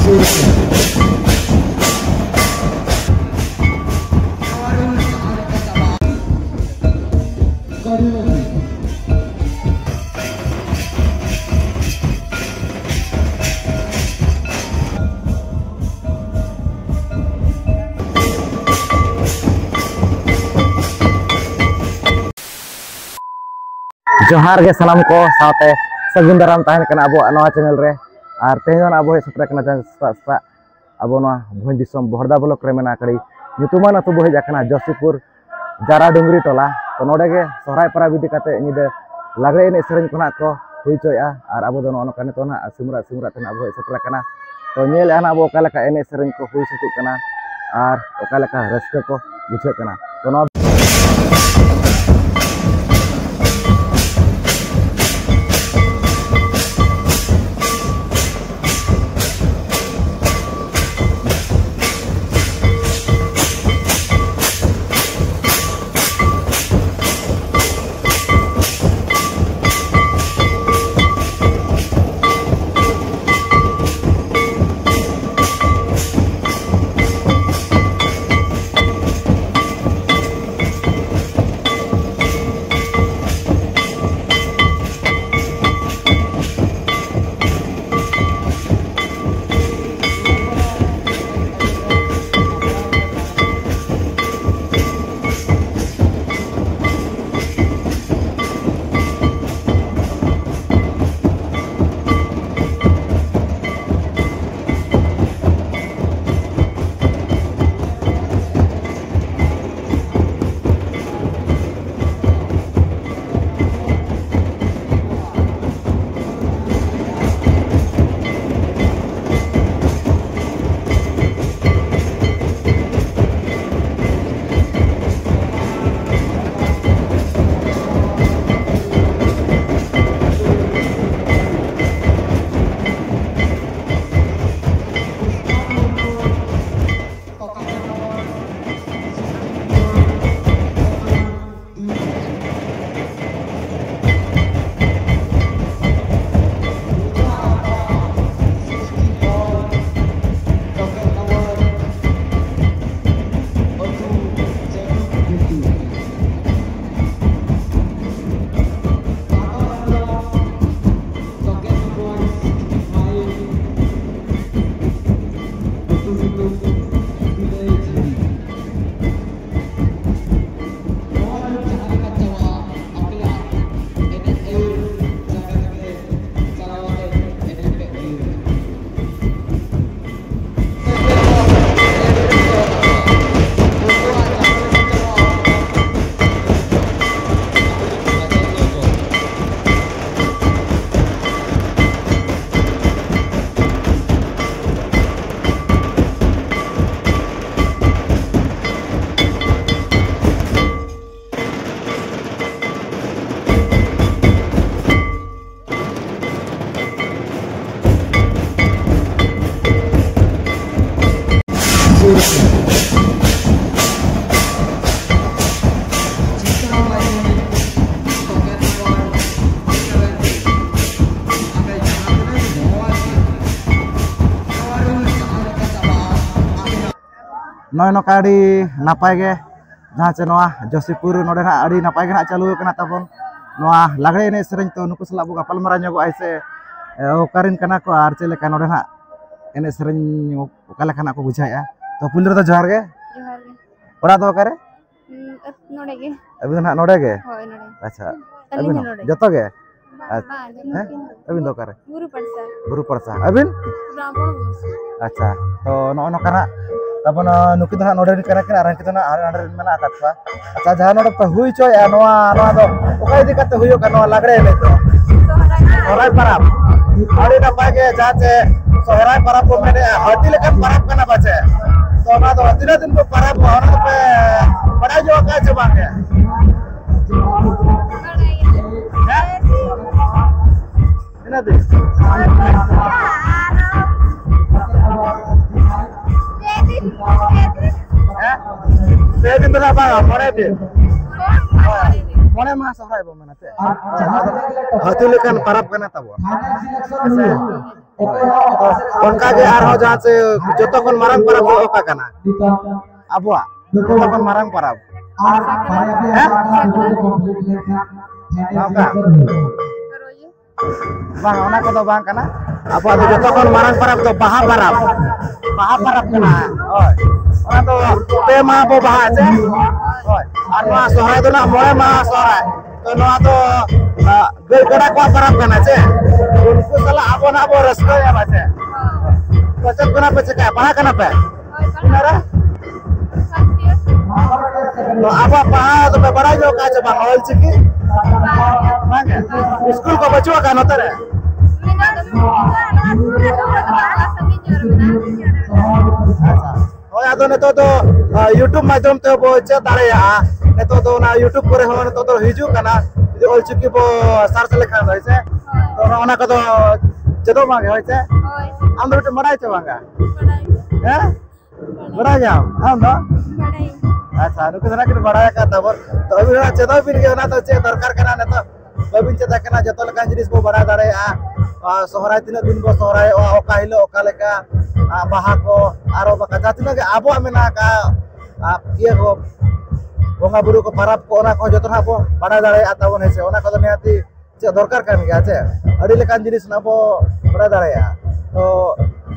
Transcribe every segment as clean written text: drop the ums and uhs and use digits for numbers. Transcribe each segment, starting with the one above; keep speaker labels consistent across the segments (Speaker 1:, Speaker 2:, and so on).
Speaker 1: जोहार के सलाम को साथे सगुन दाराम तहन कना अबो नवा चैनल रे और तेहन अबो सप्रे कना सता अबो नवा भुज दिसम बहरदा ब्लॉक रे मेना कड़ी ᱧᱩᱛᱩᱢᱟᱱ अतु बो हेज आकना जसीपुर जारा डुंगरी टोला तो नोडे गे सोहराय परा विधि काते निदे लागरे एने सेरेन कोना को हुई चोया और अबो दो नोनो काने तो ना सिमरा तन अबो सप्रे कना तो नेल आना अबो ओका लेका एने सेरेन को हुई सतु कना और ओका लेका रस्का को बुझे कना तो नो नय नकाड़ी नापाय गे जहाँ चे नवा जसीपुर नोडे ना अड़ी नापाय गे ना चालू कना तबन नवा लागड़े एने सेरेन तो नुकु सला बो गपाल मारा ᱧᱚᱜᱚ आइसे ओकारिन कना को आर चे लेका नोडे ना एने सेरेन ओका लेका ना को बुझाया तो पुल रे तो जोहार गे ओड़ा दो करे
Speaker 2: नोडे गे
Speaker 1: अभी ना नोडे गे
Speaker 2: होय नोडे
Speaker 1: अच्छा अभी जतो गे अभी दो करे बुरु परसा अभी अच्छा तो नो नो कना तबन नुकी दना नोडे करा के आरन कितना आरन मेना आकातवा अच्छा जहां नोडे पे हुई चो या नवा नवा दो ओका इदी कते हुयो का नवा लागड़े ने तो सोहराय परब आड़ी ना पागे जाते सोहराय परब को मेने हती लेकन परब कना बचे तो ना दो तीन दिन को परब होना पे बड़ा जो का जबा के इना दे दिन तो ना पा पड़े दिन मोने मा सोहराय बो मेनाते हाथी लेकन परब कना तबो उनका के आर हो जहां से जतो कोन मारंग परब ओका कना अबुआ जतो कोन मारंग परब bang ona ko do bang kana apa do joto kon marang parab do baha parab kana oi ona do pe ma bo baha je oi ar ma sohray do na moe ma sohray to no do gai gada ko parab kana je unku sala abon abo rasko ya bache pacak kuna pacak baha kana pe kinara to apa baha to pe bada jo ka je bang ol chiki school को बचुआ का नतर है ओया तो ने तो YouTube माध्यम ते बो चे दारे आ ने तो ना YouTube करे हो ने तो हिजु कना ओल चुकी बो सर्च लेखा होय छे तो ओना को तो जदो मांगे होय छे हम तो मराय छे बांगा हैं बड़ा जाओ हम दो अच्छा नुके जना के बड़ा का तबर तो अभी ना चेदो बिन के ना तो चे दरकार कना ने तो बाबिन चे तकना जतो लका जिनिस बो बड़ा दारे आ सोहराय तीन दिन बो सोहराय ओका हिलो ओका लेका बाहा को आरो बका जातिना के आबो मेना का ये को बोंगा बुरु को परब को ओना को जतो हाबो बड़ा दारे आताबन हेसे ओना को नेहाती चे दरकार कान गया चे अडी लेकान जिनिस ना बो बड़ा दारे तो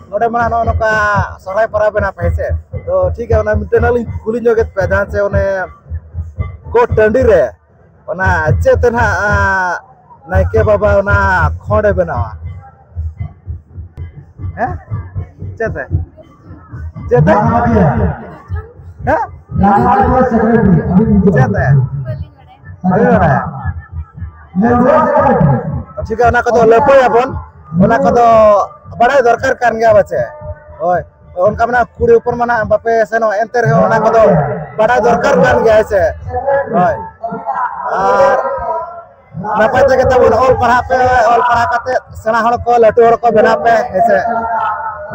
Speaker 1: नोडे मना नोका सोहराय परब ना पैसे तो ठीक है ओना मिटेनल कुली जोगे पे से ओने को टंडी रे ओना चेतना नायके बाबा ओना खोडे बनावा हैं चेते चेते हैं चेते अभी बड़ा ठीक है ओना को तो लेपोय अपन ओना को तो बड़ा दरकार कान गया बचे ओय उनका मना कुड़ी ऊपर मना बापे सेनो एंटर है ओना को तो बड़ा दरकार कान गया से ओय और नपाय तक तब ऑल पढ़ा कते सेना हड़ को लटू हड़ को बना पे ऐसे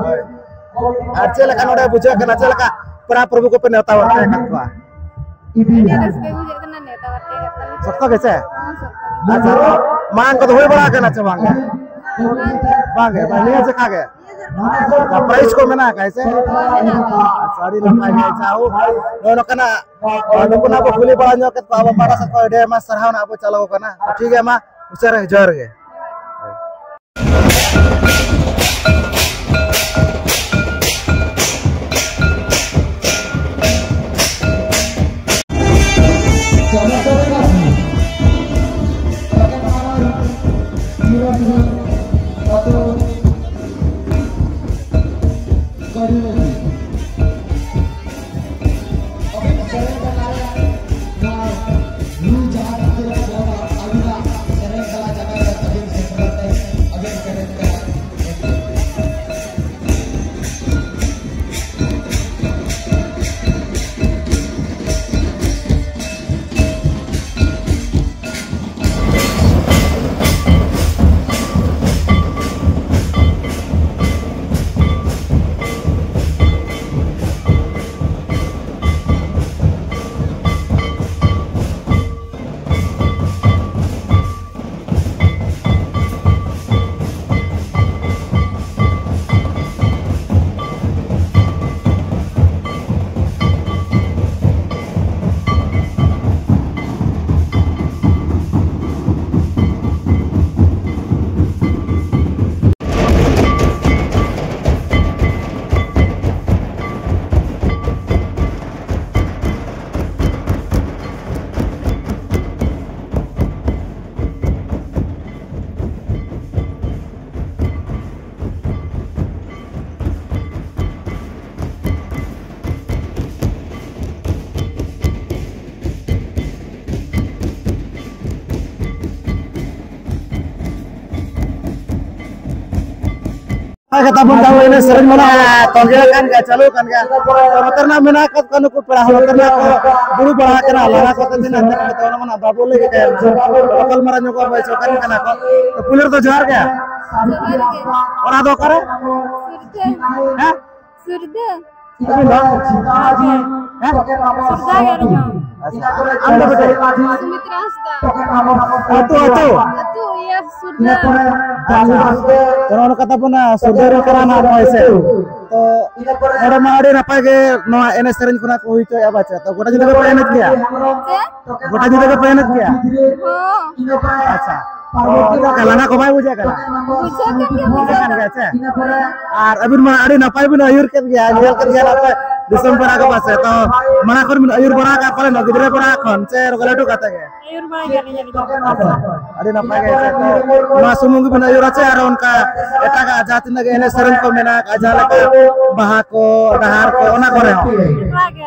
Speaker 1: ओय और चे लका नोडे बुझे कना चे लका परा प्रभु को पे नेता वरते कतवा सकतो कैसे अच्छा मांग को तो होय बड़ा कना चे बांगे बांगे से खा गए प्राइस को मेना कैसे साड़ी लंबा गया चाहो नो कना नुको ना खुली बड़ा नो के अब बड़ा सा को डे मा सरहाव ना अब चलाओ कना ठीक है मा उसे जर गे kata pun tahu ini sering mana tonggel kan gak calo kan gak karena menakat kan aku pernah karena aku dulu pernah kenal lah aku kan nanti kita orang mana babu lagi kayak lokal marah nyokap baca kan aku pulir tuh johar ya orang tuh kare surda अच्छा am do bete
Speaker 2: Sumitra Hasda
Speaker 1: atu
Speaker 2: Atu ya Surda
Speaker 1: अच्छा तो ono kata pun sudari karana hoise तो ore ma ade napai ge no ene sereng kuna ko hoito ya baca तो गोटा जगह पे एनत गया गोटा जगह पे एनत गया
Speaker 2: Oh
Speaker 1: अच्छा तो kalana ko mai buja kala
Speaker 2: Buja kan dia
Speaker 1: kan gaya আর अभी मा ade napai bin ayur ke gaya nyel ke gaya napai Desember aga pase to mana kon min ayur bara ka pale no gidre bara kon che rogala to kata ge
Speaker 2: Ayur Bang jadi
Speaker 1: ade napai ge to ma sumung bin ayur ache ar onka eta ga jati na ge ene sereng ko mena ajala ka baha ko dahar ko ona kore ho
Speaker 2: Lagi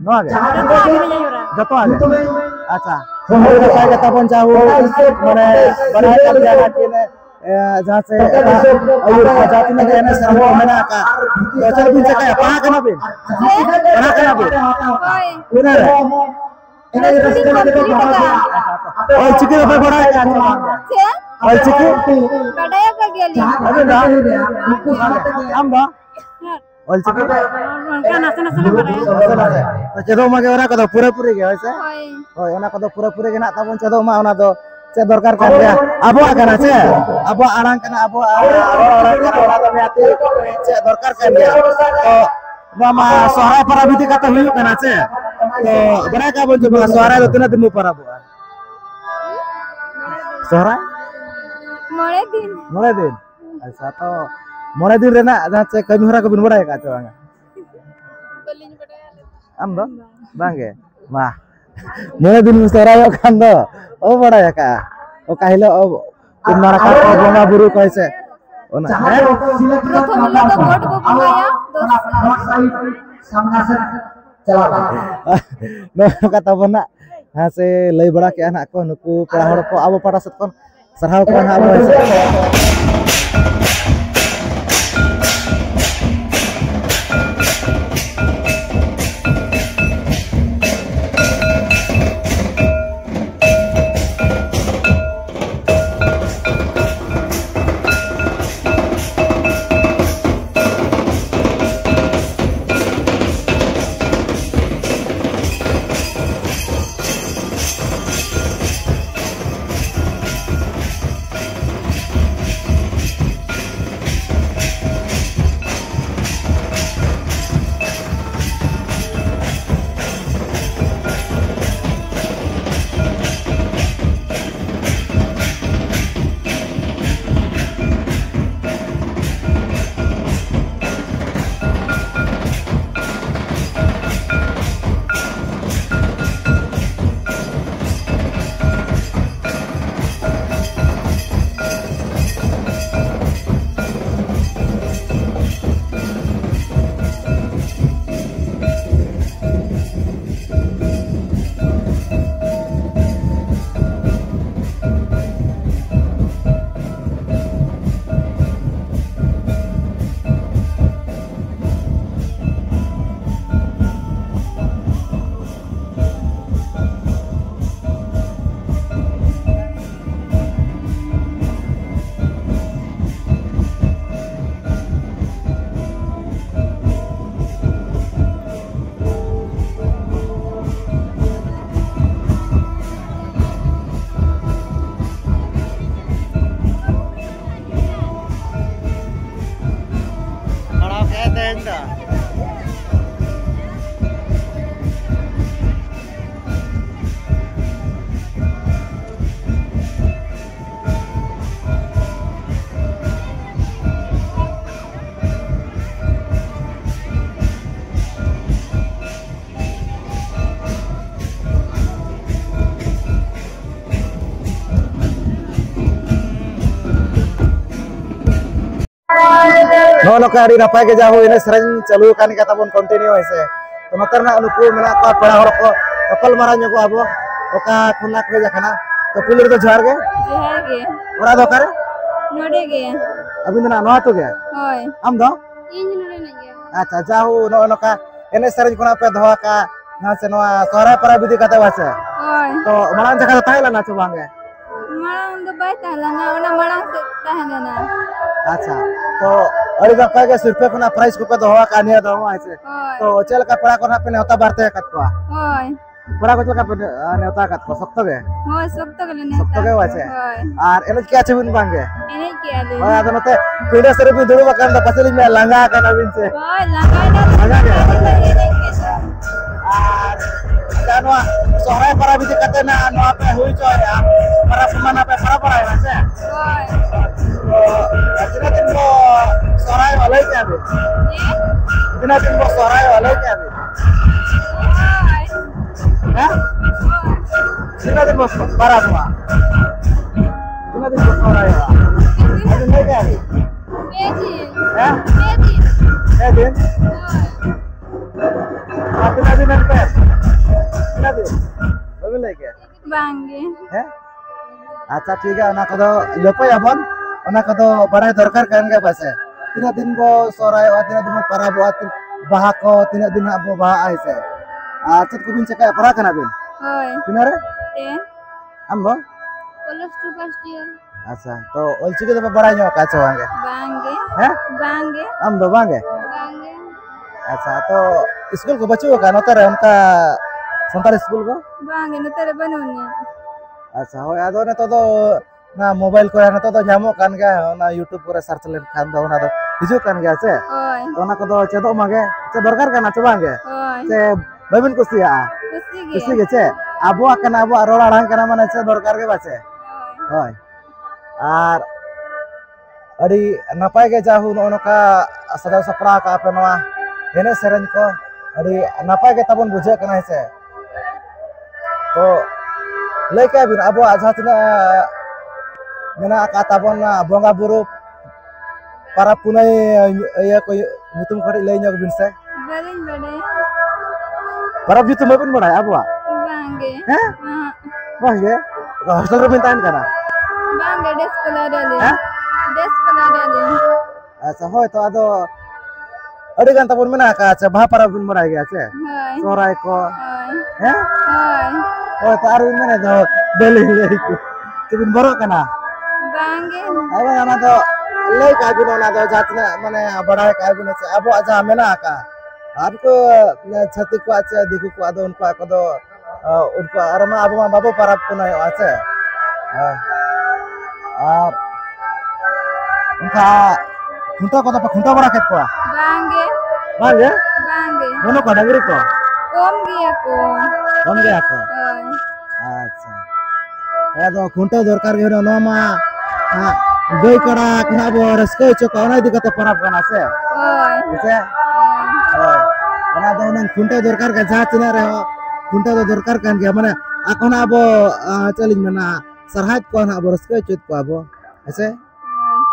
Speaker 1: no age
Speaker 2: Lagi Ayura
Speaker 1: joto age acha napai ge ta pon chahu mane bana ka jana ke ne जहाँ से ayur ka jati na ge ene sereng ko mena ka to chal bin se kaya paha kana bin
Speaker 2: Oi
Speaker 1: benar
Speaker 2: Ini sudah komplit ka
Speaker 1: और चिके पे बड़ा है
Speaker 2: Ce
Speaker 1: और चिके
Speaker 2: Kadaya ka geli
Speaker 1: अबे ना हम ना और चिके
Speaker 2: Kan nasa-nasa na kadaya
Speaker 1: तो चलो मगे ओरा कदो पूरे पूरे गया वैसे
Speaker 2: Oi
Speaker 1: ओय ओना कदो पूरे पूरे गना ताबन चलो मा ओना दो चे दरकार kan गया अब आगना चे अब आराम करना अब orang kana ओना दो मेati चे दरकार kan गया तो mama sohrai parabiti kata huyuk kana चे तो बड़ा का बोल जो sohrai तो tina दिन parabu sohrai
Speaker 2: Mulai din
Speaker 1: अच्छा तो मोरे दिन रेना जहाँ से कमी हरा को बिन बड़ा है का चवांगा
Speaker 2: Balinya kadaya
Speaker 1: am do bangge mah मोरे दिन sohrai yo kan do o बड़ा है का o kahilo o kumara ka bonga buru kaise ona
Speaker 2: Prothom laga god ko bungaya
Speaker 1: no kata bona hase lay bड़ा ke anak ko nuku pera hor ko abo pada set kon sarhau ko anak abo no no ka adi napai ke jahu ene sereng chalu kan kata bon continue hoise to notarna nuku mena ka pera hor ko okal maranya ko abo oka khuna ko jakana to pulir to jhar ge
Speaker 2: Jihar ge
Speaker 1: ora do kare
Speaker 2: Node ge
Speaker 1: abin na no to ge
Speaker 2: Oi
Speaker 1: am do
Speaker 2: Ini node na ge
Speaker 1: acha jahu no no ka ene sereng kuna pe doha ka na se no sohrai para bidi kata wase
Speaker 2: Oi
Speaker 1: to marang jaka tahila na coba ge
Speaker 2: Marang do bai tahla na ona marang se tahla na
Speaker 1: अच्छा तो अरे जब के सिर्फ price को पे दोहा कानिया दो ऐसे
Speaker 2: Oi
Speaker 1: तो चल का पड़ा करना पे होता बारते कत को
Speaker 2: Oi
Speaker 1: Pura ko chaka neuta kat ko sokto ge.
Speaker 2: Hoi sokto gele ne.
Speaker 1: Sokto ge wache.
Speaker 2: Hoi.
Speaker 1: Ar elo kya chebin bange.
Speaker 2: Ini ke ale.
Speaker 1: Hoi ado note pida sere bi duru bakan da paseli me langa kana bin se.
Speaker 2: Hoi langai na.
Speaker 1: Langa ge.
Speaker 2: Ini ke.
Speaker 1: Ar janwa sorai para bi kate na no ape hui cho ya. Para semana pe para ya se.
Speaker 2: Hoi.
Speaker 1: To ajina din ko sorai olai kya bi.
Speaker 2: Ye.
Speaker 1: Ajina din ko sorai olai kya bi.
Speaker 2: Hoi.
Speaker 1: Ha?
Speaker 2: Hoi.
Speaker 1: Ajina din ko para semua. Ajina din ko sorai ya. Ajina kya bi.
Speaker 2: Meji.
Speaker 1: Ha?
Speaker 2: Meji.
Speaker 1: Din.
Speaker 2: Hoi.
Speaker 1: Apa tadi nanti? Nanti. Bagus lagi.
Speaker 2: Bangge.
Speaker 1: अच्छा ठीक है ना कदो लोपा या बन ना कदो बड़ा दरकार kan ga base tina din bo sorai wa tina din para bo atin baha ko tina din abo baha ai se chat ko bin caka para kana bin
Speaker 2: Hoi.
Speaker 1: tina re
Speaker 2: 10.
Speaker 1: ambo
Speaker 2: Plus 2 first year.
Speaker 1: अच्छा तो olchi ke bड़ा nyo ka chawange
Speaker 2: Bangge.
Speaker 1: हैं
Speaker 2: Bangge.
Speaker 1: ambo bange
Speaker 2: Bangge.
Speaker 1: अच्छा तो school को बच्चों का नोता रे उनका संतार स्कूल को
Speaker 2: Bangge no tere banuni.
Speaker 1: अच्छा हो याद ने तो ना मोबाइल को ना तो जामो कान गया ना यूट्यूब पर सर्च लेन खान दो ना तो हिजु कान गया से
Speaker 2: Hoi.
Speaker 1: तो ना को तो चेदो मागे से दरकार काना चबांगे
Speaker 2: Hoi.
Speaker 1: से बबिन कुसिया
Speaker 2: Kusi ge.
Speaker 1: कुसी के से आबो काना आबो रोड आड़ांग काना माने से दरकार के बासे
Speaker 2: Hoi.
Speaker 1: होय आर अड़ी नपाय के जाहु नोका सदा सपड़ा का आपे नवा हेने सेरन को अड़ी नपाय के तबन बुझे कना से तो लेके बिन अबो आजातना मेना का तबन बोंगा बुरु para punai ya ko nyutum khari lay nyok bin se
Speaker 2: Balin bade.
Speaker 1: para nyutum bin bodai abwa
Speaker 2: Bangge.
Speaker 1: Hah?
Speaker 2: Haa.
Speaker 1: bang ye hostel ro bin tan kana
Speaker 2: Bangge des sekolah dali.
Speaker 1: Hah?
Speaker 2: Des sekolah dali.
Speaker 1: acha hoy to ado adi gan tabun mena ka acha bah para bin bodai ge ache
Speaker 2: Hoi.
Speaker 1: sorai ko
Speaker 2: Hoi.
Speaker 1: he
Speaker 2: Hoi.
Speaker 1: hoy to aru mena do beli lay ko tibin boro kana
Speaker 2: Bangge.
Speaker 1: aba ana do lay ka bin ona do jatna mane badai ka bin se abo aja mena ka आपको छाती को अच्छा दिखु को आदो उनको आको उनको अरमा अब मा बाबू पर आपको नहीं अच्छा और उनका खुंटा को तो खुंटा बड़ा खेत को
Speaker 2: Bangge.
Speaker 1: बागे
Speaker 2: Bangge.
Speaker 1: दोनों को डंगरी को
Speaker 2: Kom gaya ko.
Speaker 1: कम गया को
Speaker 2: Hoi.
Speaker 1: अच्छा ये तो खुंटा दरकार के नो मा गई कड़ा कना बो रसको चको ना दिक्कत पर आप बना से
Speaker 2: Hoi.
Speaker 1: ऐसे
Speaker 2: Hoi.
Speaker 1: karena ada orang kunta dorkar kan saat ini reho kunta to dorkar kan dia mana aku na abo celin mana sarhat ko na abo resko cut ko abo ese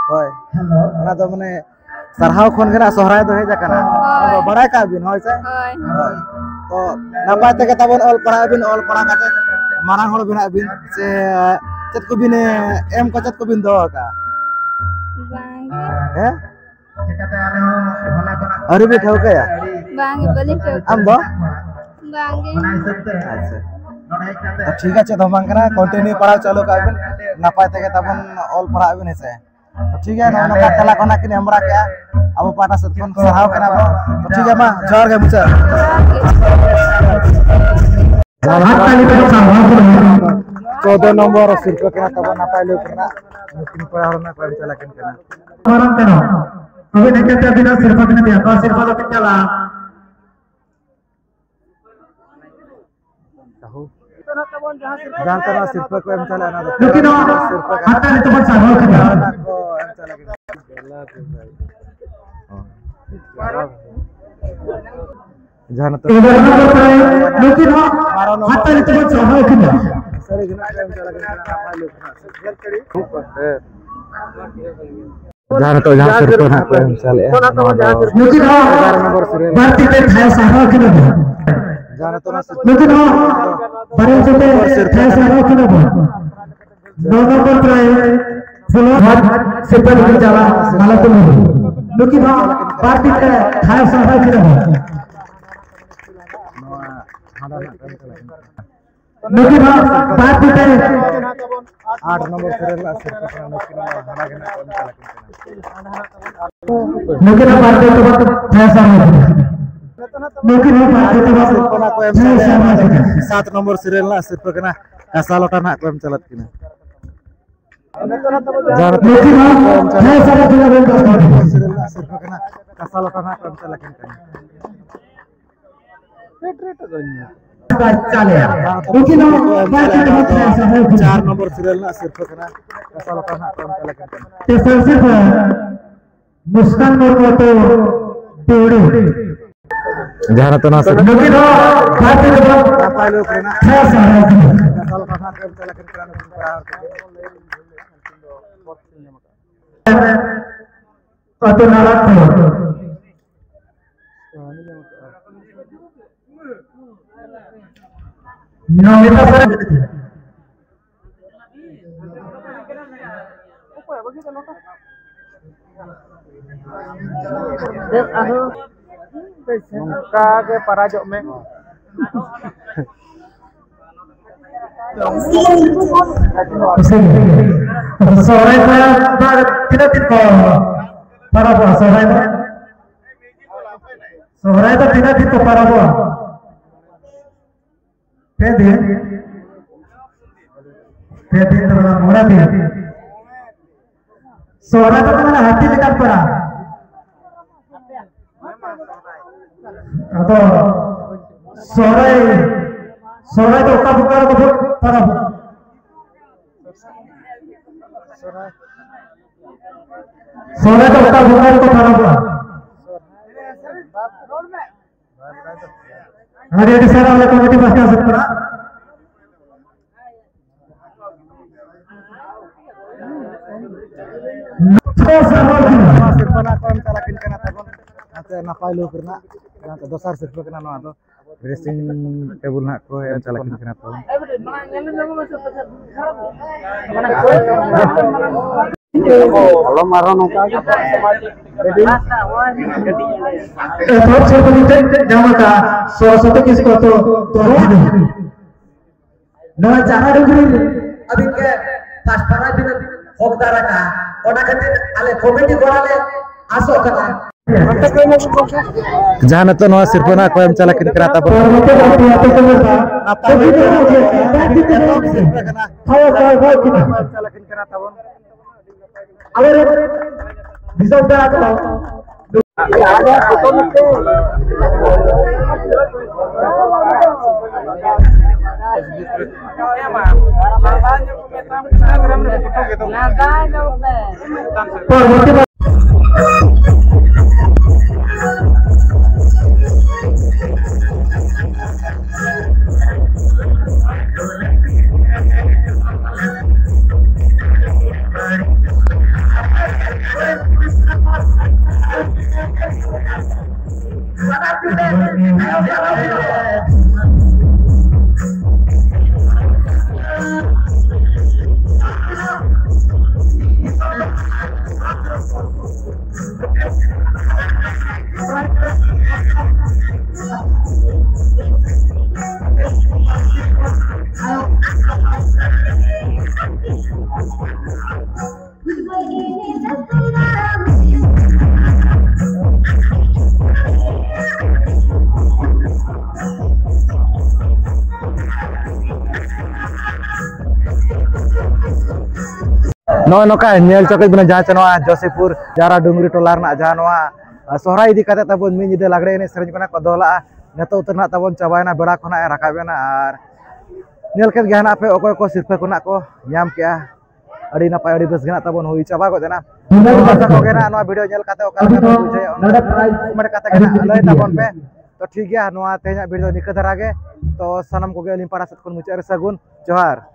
Speaker 1: hoy karena to mane sarhau khon gera sohrai do heja kana abo barai ka bin hoy se
Speaker 2: Hoi.
Speaker 1: to napai te kata bon ol para kate marang hol bin abin se cet ko bin em ko cet ko bin do ka
Speaker 2: Bangge.
Speaker 1: eh अरे भी ठोके या
Speaker 2: Bangge balin ko.
Speaker 1: ambo
Speaker 2: Bangge.
Speaker 1: अच्छा तो ठीक है तो हम करा कंटिन्यू पढ़ा चालू करबिन नापाय तक तबन ऑल पढ़ाबिन है से तो ठीक है ना का तला कोना कि हमरा के अब पाटा से फोन सहाव करा तो ठीक है मा जोर के मुझे
Speaker 2: Bangge.
Speaker 1: 14 नंबर सिरको के तबन नापाय ले करना मुकिन पढ़ा ना कर चला के करना
Speaker 3: orang teno अभी नहीं कहते बिना सिर्फ अपने दिया तो सिर्फ तो चला
Speaker 1: जानता ना सिरको को हम चला ना
Speaker 3: लेकिन हाथ में तो बस सामने खड़ा
Speaker 1: को हम चला के जान तो
Speaker 3: लेकिन हाथ में तो बस सामने खड़ा
Speaker 1: सरी दिन हम चला के नापाय ले जान तो जहां सिर को ना कोई चले
Speaker 3: लेकिन भारतीय पे खाया सारा खड़ा
Speaker 1: जान तो ना
Speaker 3: लेकिन बड़े से खाया सारा खड़ा दोनों पर प्राय फुलो से पर चला माला तो लेकिन भारतीय पे खाया सारा खड़ा लेकिन भारतीय पे
Speaker 1: 8 नंबर सिरला सिर को लेकिन हड़ा के ना
Speaker 3: लेकिन भारतीय तो खाया सारा नुकी भाग भारतीय
Speaker 1: सिरपना को एम चले 7 नंबर सीरियल ना सिरप कना कासालोटा ना को एम चलत किना
Speaker 3: नुकी भाग है सारा जिला में
Speaker 1: सीरियल ना सिरप कना कासालोटा ना को एम चलत किना
Speaker 3: चले नुकी भाग भारतीय भाग है सारा
Speaker 1: 4 नंबर सीरियल ना सिरप कना कासालोटा ना को एम चलत किना
Speaker 3: ते सबसे मुस्कान मुर्मू तो टिवड़ी
Speaker 1: जहां तो ना
Speaker 3: नुकी भाग भारतीय भाग
Speaker 1: पालो करना
Speaker 3: है सारा
Speaker 1: कासालोटा ना को एम चलत किना
Speaker 3: atau narator no kita
Speaker 1: ke parajok me
Speaker 3: sore tidak para buah sore itu tidak para buah pedi teman murah dia sore itu mana hati dekat para atau sore itu tak bukan para buah sore itu tak bukan para buah ada di sana oleh komite pasca sekolah
Speaker 1: sirpana ko em talakin kana tabon ate napay lo karna yang dosar sirpa kana no ato dressing table na ko em talakin kana tabon kalau marah no ka
Speaker 3: बहुत से komite jamaka soto किसको तो ना जाना डुगरी अभी के पास्टरा दिन होगदारा का ओना खातिर आले कमेटी कोराले आसो कना
Speaker 1: जहां तो no sirpana ko em talakin kana tabon talakin kana tabon
Speaker 3: अगर रिजल्ट आ तो ada foto itu
Speaker 1: no noka nyel chokit bina jaha chanoa Josepur jara dungri tolar na jaha noa sohrai idi kate tabon min jide lagre ene sereng kana ko dola neto uterna tabon chabaina bera khona rakabena ar nyel ket gahna pe okoy ko sirpe kona ko nyam kya adi napai adi bes gana tabon hui chaba ko jana ko gena no video nyel kate okal ka bujhe ona kate gena loi tabon pe to thik gya noa tehnya video nikha dharage to sanam ko ge lim para sat kon muchar sagun johar